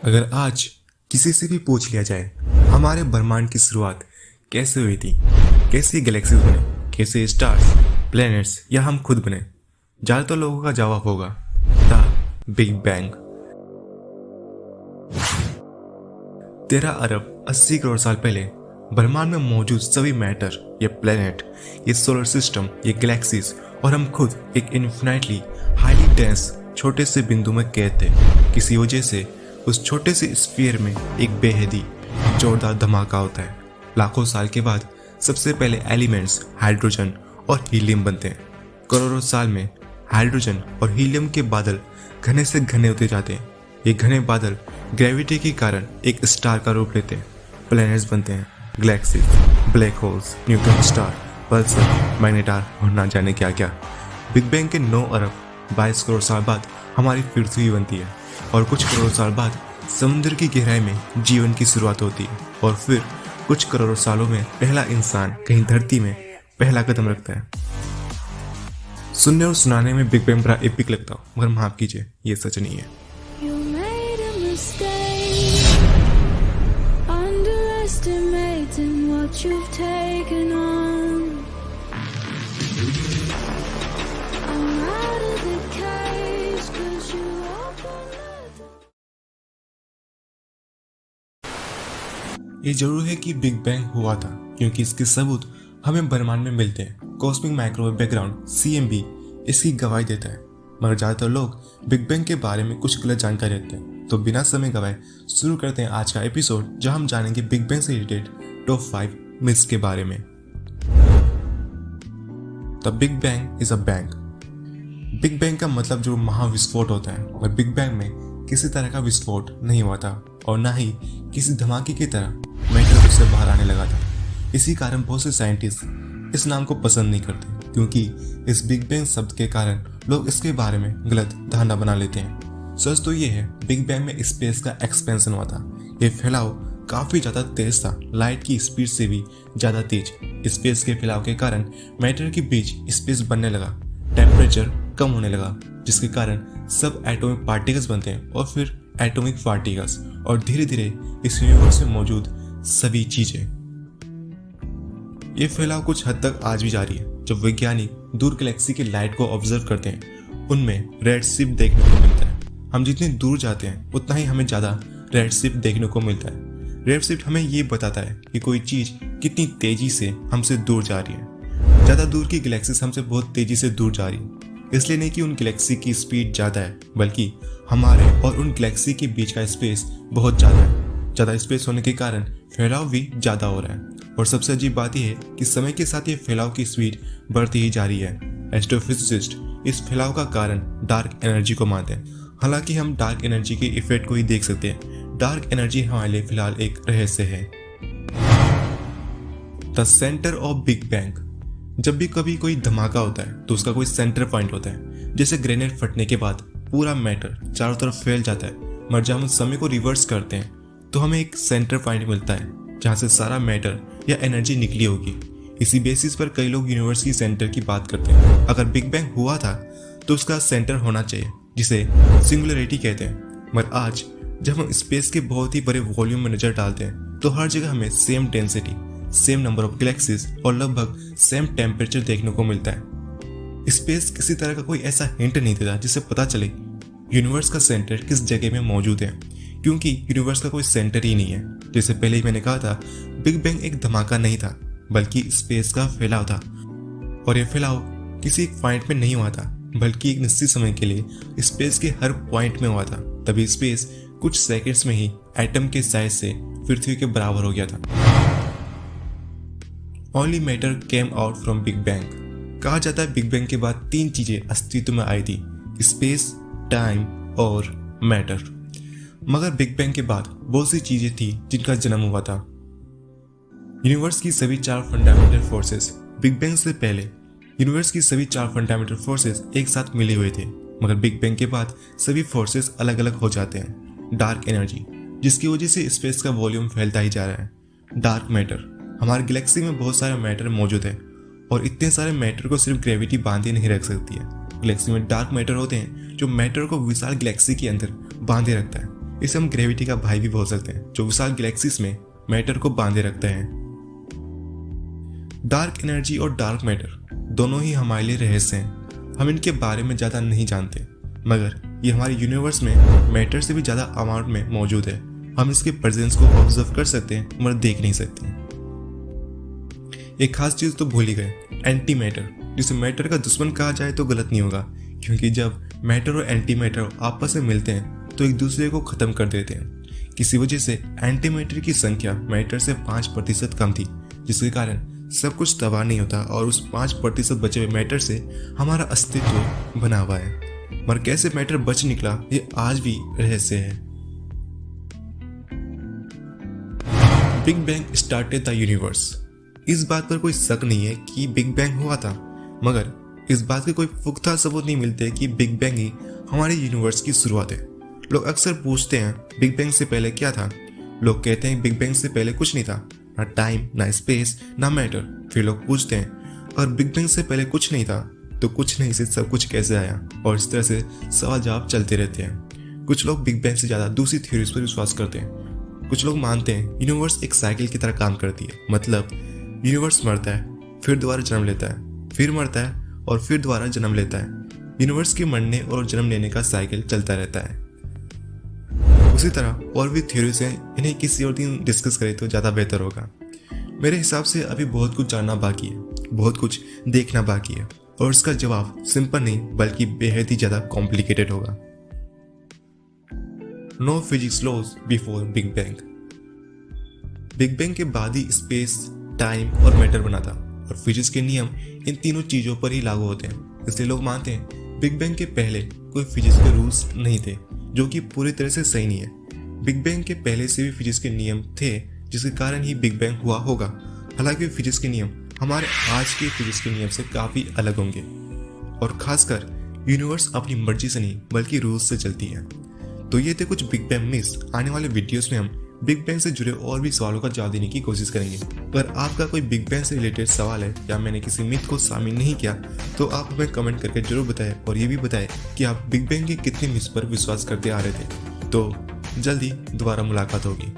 अगर आज किसी से भी पूछ लिया जाए हमारे ब्रह्मांड की शुरुआत कैसे हुई थी, कैसे गैलेक्सीज बने, कैसे स्टार्स, प्लैनेट्स या हम खुद बने, ज़्यादातर लोगों का जवाब होगा द बिग बैंग। 13 अरब 80 करोड़ साल पहले ब्रह्मांड में मौजूद सभी मैटर, ये प्लैनेट, ये सोलर सिस्टम, ये गैलेक्सीज और हम खुद एक इन्फिनाइटली हाईली डेंस छोटे से बिंदु में कैद थे। किसी वजह से उस छोटे से स्फीयर में एक बेहद ही जोरदार धमाका होता है। लाखों साल के बाद सबसे पहले एलिमेंट्स हाइड्रोजन और हीलियम बनते हैं। करोड़ों साल में हाइड्रोजन और हीलियम के बादल घने से घने होते जाते हैं। ये घने बादल ग्रेविटी के कारण एक स्टार का रूप लेते हैं। प्लैनेट्स बनते हैं, galaxies, black holes, neutron star, Pulsar, magnetar और ना जाने क्या क्या। बिग बैंग के 9 अरब 22 करोड़ साल बाद हमारी पृथ्वी बनती है और कुछ करोड़ साल बाद समुद्र की गहराई में जीवन की शुरुआत होती है और फिर कुछ करोड़ों सालों में पहला इंसान कहीं धरती में पहला कदम रखता है। सुनने और सुनाने में बिग बैंग बड़ा एपिक लगता हो, मगर माफ कीजिए, ये सच नहीं है। You made a mistake, underestimating what you've taken on. I'm out of the cage 'cause you opened the door. ये जरूर है कि बिग बैंग हुआ था क्योंकि इसके सबूत हमें ब्रह्मांड में मिलते हैं। कॉस्मिक माइक्रोवेव बैकग्राउंड CMB इसकी गवाही देता है, मगर ज़्यादातर लोग बिग बैंग के बारे में कुछ गलत जानकारी रखते हैं। तो बिना समय गवाए शुरू करते हैं आज का एपिसोड, जहां हम जानेंगे बिग बैंग से रिलेटेड टॉप 5 मिथ्स के बारे में। The big bang is a bang. Big bang का मतलब जो महाविस्फोट होता है, और बिग बैंग में किसी तरह का विस्फोट नहीं हुआ था और ना ही किसी धमाके की तरह मैटर उससे बाहर आने लगा था। इसी कारण बहुत से साइंटिस्ट इस नाम को पसंद नहीं करते, क्योंकि इस बिग बैंग शब्द के कारण लोग इसके बारे में गलत धारणा बना लेते हैं। सच तो ये है, बिग बैंग में स्पेस का एक्सपेंशन हुआ था। ये फैलाव काफी ज्यादा तेज था, लाइट की स्पीड से भी ज्यादा तेज। स्पेस के फैलाव के कारण मैटर के बीच स्पेस बनने लगा, टेम्परेचर कम होने लगा, जिसके कारण सब एटॉमिक पार्टिकल्स बनते हैं और फिर एटॉमिक पार्टिकल्स और धीरे धीरे इस यूनिवर्स में मौजूद सभी चीजें। ये फैलाव कुछ हद तक आज भी जारी है। जब वैज्ञानिक दूर गैलेक्सी की लाइट को ऑब्जर्व करते हैं, उनमें रेड शिफ्ट देखने को मिलता है। हम जितने दूर जाते हैं उतना ही हमें ज़्यादा रेड शिफ्ट देखने को मिलता है। रेड शिफ्ट हमें ये बताता है कि कोई चीज़ कितनी तेजी से हमसे दूर जा रही है। ज़्यादा दूर की गैलेक्सीज हमसे बहुत तेजी से दूर जा रही है, इसलिए नहीं कि उन गैलेक्सी की स्पीड ज़्यादा है, बल्कि हमारे और उन गैलेक्सी के बीच का स्पेस बहुत ज़्यादा है। ज़्यादा स्पेस होने के कारण फैलाव भी ज़्यादा हो रहा है। और सबसे अजीब बात यह है कि समय के साथ ये फैलाव की स्पीड बढ़ती ही जा रही है। एस्ट्रोफिजिसिस्ट इस फैलाव का कारण डार्क एनर्जी को मानते हैं। हालांकि हम डार्क एनर्जी के इफेक्ट को ही देख सकते हैं। डार्क एनर्जी हमारे लिए फिलहाल एक रहस्य है। The centre of big bang. जब भी कभी कोई धमाका होता है तो उसका कोई सेंटर पॉइंट होता है। जैसे ग्रेनेड फटने के बाद पूरा मैटर चारों तरफ फैल जाता है, मगर जब हम समय को रिवर्स करते हैं तो हमें एक सेंटर पॉइंट मिलता है जहाँ से सारा मैटर या एनर्जी निकली होगी। इसी बेसिस पर कई लोग यूनिवर्स की सेंटर की बात करते हैं। अगर बिग बैंग हुआ था तो उसका सेंटर होना चाहिए, जिसे सिंगुलरिटी कहते हैं। मगर आज जब हम स्पेस के बहुत ही बड़े वॉल्यूम में नजर डालते हैं तो हर जगह हमें same density, same number of galaxies और लगभग सेम टेम्परेचर देखने को मिलता है। स्पेस किसी तरह का कोई ऐसा हिंट नहीं देता जिससे पता चले यूनिवर्स का सेंटर किस जगह में मौजूद है, क्योंकि यूनिवर्स का कोई सेंटर ही नहीं है। जैसे पहले ही मैंने कहा था, बिग बैंग एक धमाका नहीं था, बल्कि स्पेस का फैलाव था। और यह फैलाव किसी एक पॉइंट में नहीं हुआ था, बल्कि एक निश्चित समय के लिए स्पेस के हर पॉइंट में हुआ था। तभी स्पेस कुछ सेकंड्स में ही एटम के साइज से पृथ्वी के बराबर हो गया था। Only matter came out from big bang. कहा जाता है बिग बैंग के बाद 3 चीजें अस्तित्व में आई थी, स्पेस, टाइम और मैटर। मगर बिग बैंग के बाद बहुत सी चीजें थी जिनका जन्म हुआ था। यूनिवर्स की सभी 4 फंडामेंटल फोर्सेस बिग बैंग से पहले यूनिवर्स की सभी 4 फंडामेंटल फोर्सेस एक साथ मिले हुए थे, मगर बिग बैंग के बाद सभी फोर्सेस अलग अलग हो जाते हैं। डार्क एनर्जी, जिसकी वजह से स्पेस का वॉल्यूम फैलता ही जा रहा है। डार्क मैटर, हमारी गैलेक्सी में बहुत सारा मैटर मौजूद है और इतने सारे मैटर को सिर्फ ग्रेविटी बांधे नहीं रख सकती है। गैलेक्सी में डार्क मैटर होते हैं जो मैटर को विशाल गैलेक्सी के अंदर बांधे रखता है। इसे हम ग्रेविटी का भाई भी बोल सकते हैं, जो विशाल गैलेक्सीज में मैटर को बांधे रखते हैं। डार्क एनर्जी और डार्क मैटर दोनों ही हमारे लिए रहस्य हैं। हम इनके बारे में ज़्यादा नहीं जानते, मगर ये हमारे यूनिवर्स में मैटर से भी ज़्यादा अमाउंट में मौजूद है। हम इसके प्रेजेंस को ऑब्जर्व कर सकते हैं मगर देख नहीं सकते। एक खास चीज़ तो भूल ही गए, एंटी मैटर, जिसे मैटर का दुश्मन कहा जाए तो गलत नहीं होगा, क्योंकि जब मैटर और एंटी मैटर आपस में मिलते हैं तो एक दूसरे को ख़त्म कर देते हैं। किसी वजह से एंटी मैटर की संख्या मैटर से 5% कम थी, जिसके कारण सब कुछ तबाह नहीं होता और उस 5% बचे हुए मैटर से हमारा अस्तित्व बना हुआ है। मगर कैसे मैटर बच निकला, ये आज भी रहस्य है। Big bang started the universe. इस बात पर कोई शक नहीं है कि बिग बैंग हुआ था, मगर इस बात के कोई पुख्ता सबूत नहीं मिलते कि बिग बैंग ही हमारे यूनिवर्स की शुरुआत है। लोग अक्सर पूछते हैं बिग बैंग से पहले क्या था। लोग कहते हैं बिग बैंग से पहले कुछ नहीं था, ना टाइम, ना स्पेस, ना मैटर। फिर लोग पूछते हैं और बिग बैंग से पहले कुछ नहीं था तो कुछ नहीं से सब कुछ कैसे आया, और इस तरह से सवाल जवाब चलते रहते हैं। कुछ लोग बिग बैंग से ज़्यादा दूसरी थ्योरीज पर विश्वास करते हैं। कुछ लोग मानते हैं यूनिवर्स एक साइकिल की तरह काम करती है, मतलब यूनिवर्स मरता है, फिर दोबारा जन्म लेता है, फिर मरता है और फिर दोबारा जन्म लेता है। यूनिवर्स के मरने और जन्म लेने का साइकिल चलता रहता है। उसी तरह और भी थ्योरीज हैं, इन्हें किसी और दिन डिस्कस करें तो ज़्यादा बेहतर होगा। मेरे हिसाब से अभी बहुत कुछ जानना बाकी है, बहुत कुछ देखना बाकी है, और इसका जवाब सिंपल नहीं बल्कि बेहद ही ज़्यादा कॉम्प्लिकेटेड होगा। No physics laws before big bang. Big bang के बाद ही स्पेस, टाइम और मैटर बना था, और फिजिक्स के नियम इन तीनों चीज़ों पर ही लागू होते हैं। इसलिए लोग मानते हैं बिग बैंग के पहले कोई फिजिक्स के रूल्स नहीं थे, जो कि पूरी तरह से सही नहीं है। बिग बैंग के पहले से भी फिजिक्स के नियम थे, जिसके कारण ही बिग बैंग हुआ होगा। हालांकि फिजिक्स के नियम हमारे आज के फिजिक्स के नियम से काफ़ी अलग होंगे, और खासकर यूनिवर्स अपनी मर्जी से नहीं बल्कि रूल्स से चलती है। तो ये थे कुछ बिग बैंग मिथ्स। आने वाले वीडियोस में हम बिग बैंग से जुड़े और भी सवालों का जवाब देने की कोशिश करेंगे। अगर आपका कोई बिग बैंग से रिलेटेड सवाल है या मैंने किसी मिथ को शामिल नहीं किया तो आप हमें कमेंट करके जरूर बताएं, और ये भी बताएं कि आप बिग बैंग के कितने मिथ्स पर विश्वास करते आ रहे थे। तो जल्दी दोबारा मुलाकात होगी।